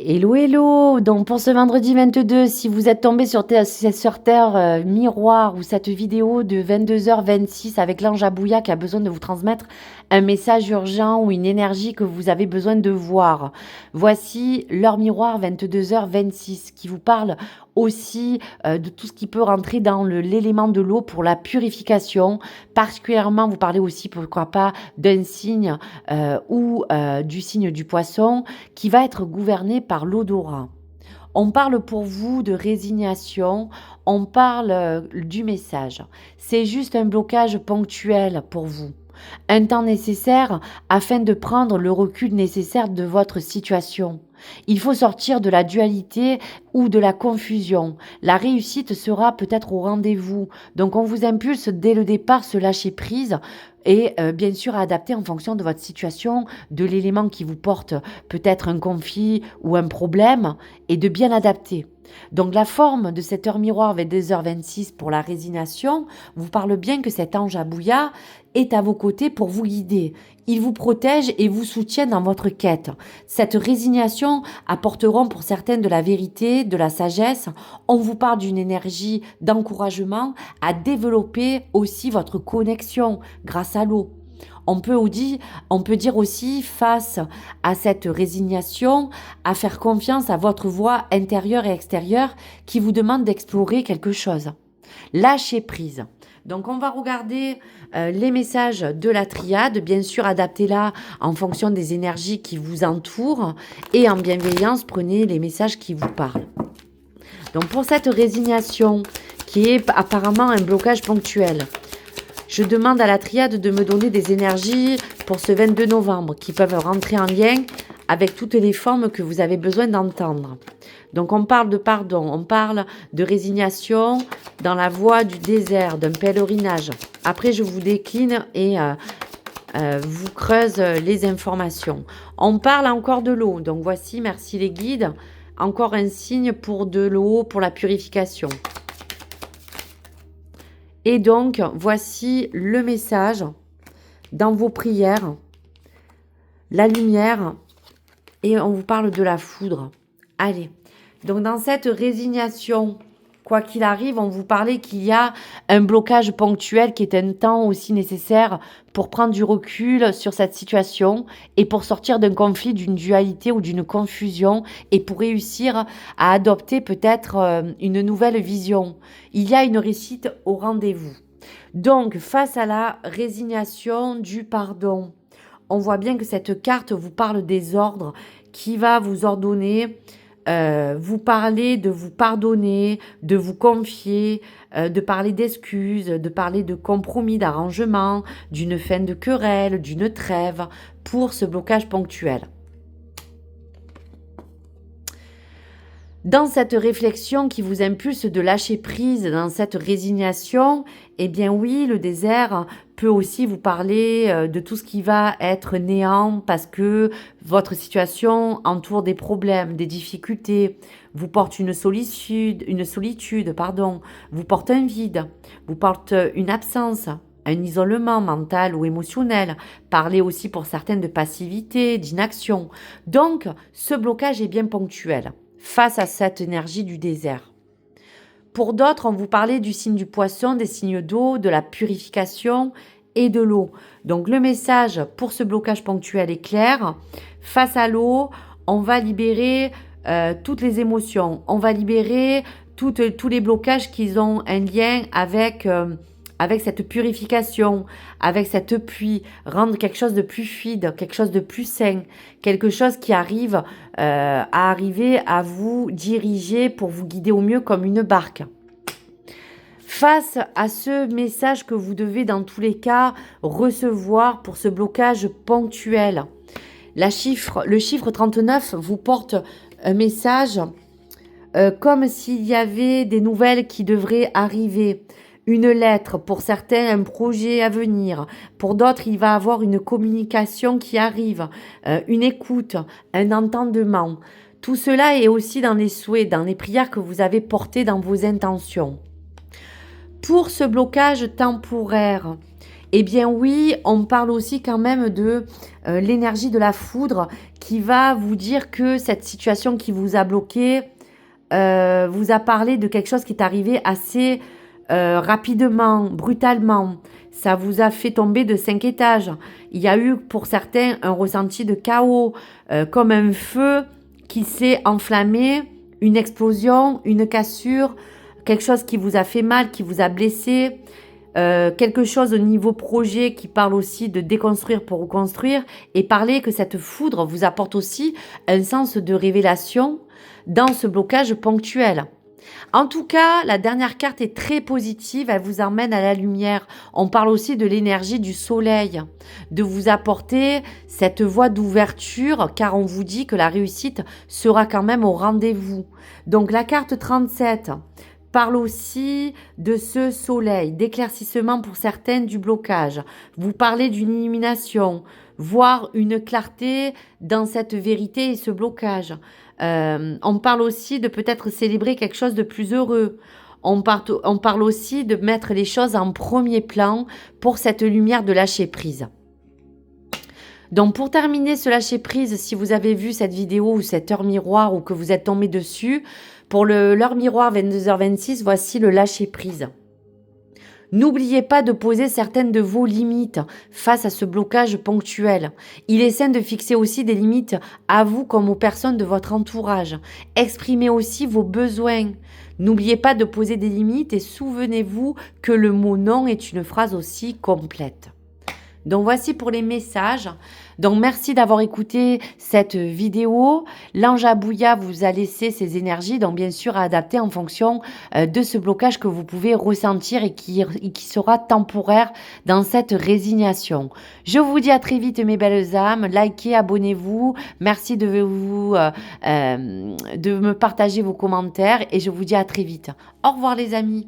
Hello, hello! Donc pour ce vendredi 22, si vous êtes tombé sur Terre Miroir ou cette vidéo de 22h26 avec l'ange Abouya qui a besoin de vous transmettre un message urgent ou une énergie que vous avez besoin de voir. Voici l'heure miroir 22h26 qui vous parle aussi de tout ce qui peut rentrer dans l'élément de l'eau pour la purification. Particulièrement, vous parlez aussi, pourquoi pas, d'un signe ou du signe du poisson qui va être gouverné par l'odorat. On parle pour vous de résignation, on parle du message. C'est juste un blocage ponctuel pour vous. Un temps nécessaire afin de prendre le recul nécessaire de votre situation. Il faut sortir de la dualité ou de la confusion. La réussite sera peut-être au rendez-vous. Donc on vous impulse dès le départ se lâcher prise et bien sûr adapter en fonction de votre situation, de l'élément qui vous porte peut-être un conflit ou un problème et de bien adapter. Donc la forme de cette heure miroir vers 2h26 pour la résignation vous parle bien que cet ange Abouya est à vos côtés pour vous guider. Il vous protège et vous soutient dans votre quête. Cette résignation apporteront pour certaines de la vérité, de la sagesse. On vous parle d'une énergie d'encouragement à développer aussi votre connexion grâce à l'eau. On peut dire aussi, face à cette résignation, à faire confiance à votre voix intérieure et extérieure qui vous demande d'explorer quelque chose. Lâchez prise. Donc on va regarder les messages de la triade, bien sûr adaptez-la en fonction des énergies qui vous entourent et en bienveillance prenez les messages qui vous parlent. Donc pour cette résignation qui est apparemment un blocage ponctuel, je demande à la triade de me donner des énergies pour ce 22 novembre qui peuvent rentrer en lien avec toutes les formes que vous avez besoin d'entendre. Donc on parle de pardon, on parle de résignation dans la voie du désert, d'un pèlerinage. Après je vous décline et vous creuse les informations. On parle encore de l'eau, donc voici, merci les guides, encore un signe pour de l'eau, pour la purification. Et donc, voici le message dans vos prières, la lumière, et on vous parle de la foudre. Allez, donc dans cette résignation, quoi qu'il arrive, on vous parlait qu'il y a un blocage ponctuel qui est un temps aussi nécessaire pour prendre du recul sur cette situation et pour sortir d'un conflit, d'une dualité ou d'une confusion et pour réussir à adopter peut-être une nouvelle vision. Il y a une réussite au rendez-vous. Donc, face à la résignation du pardon, on voit bien que cette carte vous parle des ordres qui va vous ordonner vous parler de vous pardonner, de vous confier, de parler d'excuses, de parler de compromis, d'arrangement, d'une fin de querelle, d'une trêve pour ce blocage ponctuel. Dans cette réflexion qui vous impulse de lâcher prise, dans cette résignation, eh bien oui, le désert peut aussi vous parler de tout ce qui va être néant parce que votre situation entoure des problèmes, des difficultés, vous porte une solitude, vous porte un vide, vous porte une absence, un isolement mental ou émotionnel, parler aussi pour certaines de passivité, d'inaction. Donc, ce blocage est bien ponctuel face à cette énergie du désert. Pour d'autres, on vous parlait du signe du poisson, des signes d'eau, de la purification et de l'eau. Donc le message pour ce blocage ponctuel est clair. Face à l'eau, on va libérer toutes les émotions. On va libérer tous les blocages qui ont un lien avec cette purification, avec cette pluie, rendre quelque chose de plus fluide, quelque chose de plus sain, quelque chose qui arrive à arriver à vous diriger pour vous guider au mieux comme une barque. Face à ce message que vous devez dans tous les cas recevoir pour ce blocage ponctuel, le chiffre 39 vous porte un message comme s'il y avait des nouvelles qui devraient arriver. Une lettre, pour certains un projet à venir, pour d'autres il va avoir une communication qui arrive, une écoute, un entendement. Tout cela est aussi dans les souhaits, dans les prières que vous avez portées dans vos intentions. Pour ce blocage temporaire, Eh bien oui, on parle aussi quand même de l'énergie de la foudre qui va vous dire que cette situation qui vous a bloqué vous a parlé de quelque chose qui est arrivé assez rapidement, brutalement. Ça vous a fait tomber de 5 étages. Il y a eu pour certains un ressenti de chaos, comme un feu qui s'est enflammé, une explosion, une cassure, quelque chose qui vous a fait mal, qui vous a blessé. Quelque chose au niveau projet qui parle aussi de déconstruire pour reconstruire et parler que cette foudre vous apporte aussi un sens de révélation dans ce blocage ponctuel. En tout cas, la dernière carte est très positive, elle vous emmène à la lumière. On parle aussi de l'énergie du soleil, de vous apporter cette voie d'ouverture, car on vous dit que la réussite sera quand même au rendez-vous. Donc la carte 37 parle aussi de ce soleil, d'éclaircissement pour certaines du blocage. Vous parlez d'une illumination, voire une clarté dans cette vérité et ce blocage. On parle aussi de peut-être célébrer quelque chose de plus heureux. On parle aussi de mettre les choses en premier plan pour cette lumière de lâcher prise. Donc pour terminer ce lâcher prise, si vous avez vu cette vidéo ou cette heure miroir ou que vous êtes tombé dessus, pour l'heure miroir 22h26, voici le lâcher prise. N'oubliez pas de poser certaines de vos limites face à ce blocage ponctuel. Il est sain de fixer aussi des limites à vous comme aux personnes de votre entourage. Exprimez aussi vos besoins. N'oubliez pas de poser des limites et souvenez-vous que le mot non est une phrase aussi complète. Donc voici pour les messages. Donc merci d'avoir écouté cette vidéo. L'ange Abouya vous a laissé ses énergies, donc bien sûr à adapter en fonction de ce blocage que vous pouvez ressentir et qui sera temporaire dans cette résignation. Je vous dis à très vite mes belles âmes. Likez, abonnez-vous. Merci de me partager vos commentaires et je vous dis à très vite. Au revoir les amis.